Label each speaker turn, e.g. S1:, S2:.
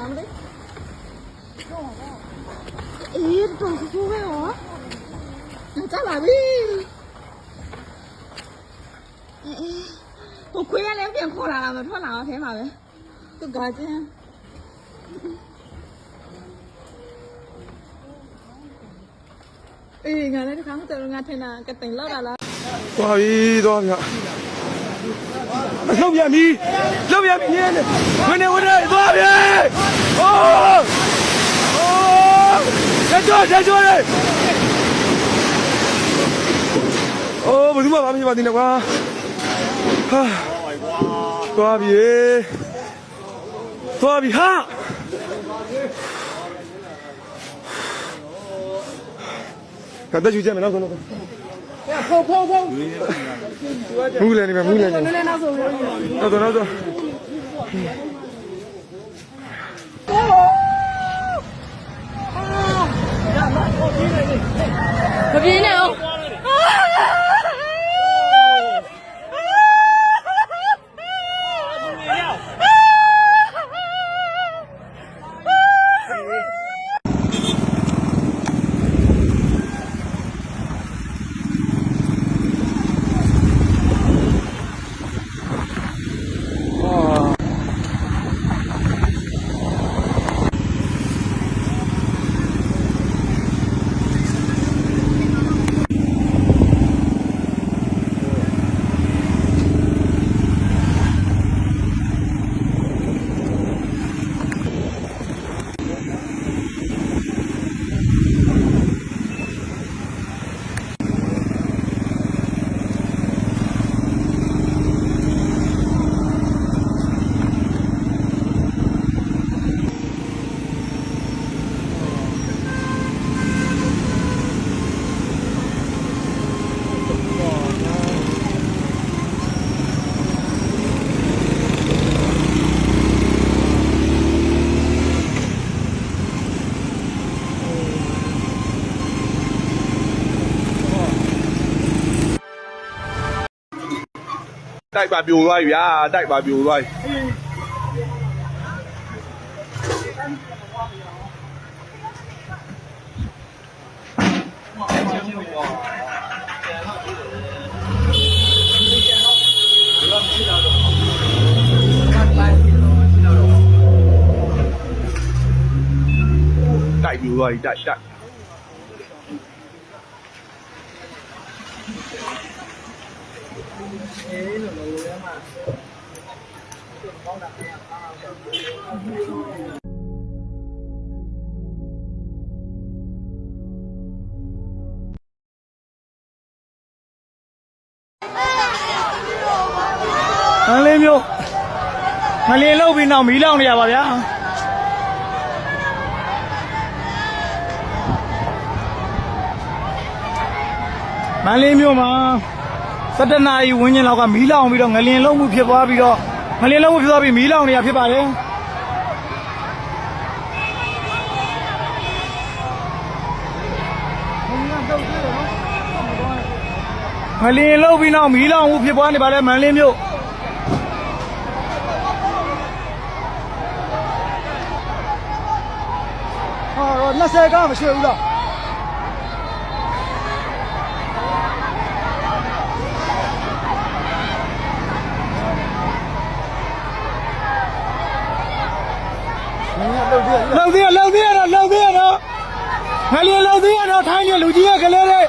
S1: မသိအေးတော်ဆိုးပဲဟောကြလာပြီဟိုခွေးရလည်းပြန်ခေါ်လာတာမထွက်လာတော့ထဲမှာပဲသူကကျင်းအေးငါလည်းဒီခါမှတော်ငါထင်တာကတင်လောက်တာလား
S2: သွားပြီသွားပြီလှုပ်ပြန်ပြီလှုပ်ပြန်ပြီနေဝင်နေသွားပြီဟိုးတက်ကြောလေအိုးဘယ်သူမှမဖြစ်ပါသေးနဲ့ကွာဟာသွားပြီဟာကတော့ယူကြမယ်နောက်ဆုံးတော့ဖုံမူးလည်းနေမူးလည်းနေနောက်ဆုံး
S1: မပြင်းနဲ့အောင်
S2: တိုက်ပါပြိုသွားပြီဗျာတိုက်ပါပြိုသွားပြီတိုက်ပြိုသွားပြီတိုက်
S3: မန္တလေးမြို့ငလျင်လှုပ်ပြီးနောက်မီးလောင်နေရပါဗျာမန္တလေးမြို့မှာ17 နာရီဝန်းကျင်လောက်ကမီးလောင်ပြီးတော့ငလျင်လှုပ်မှုဖြစ်သွားပြီးမီးလောင်နေရဖြစ်ပါတယ်ငလျင်လှုပ်ပြီးနောက်မီးလောင်မှုဖြစ်ပွားနေပါတယ်မန္တလေးမြို့20ကမရှိဘူးလားလောက်သေးရတော့ငါလေးလောက်သေးရတော့ထိုင်းနေလူကြီးကကလေးတွေ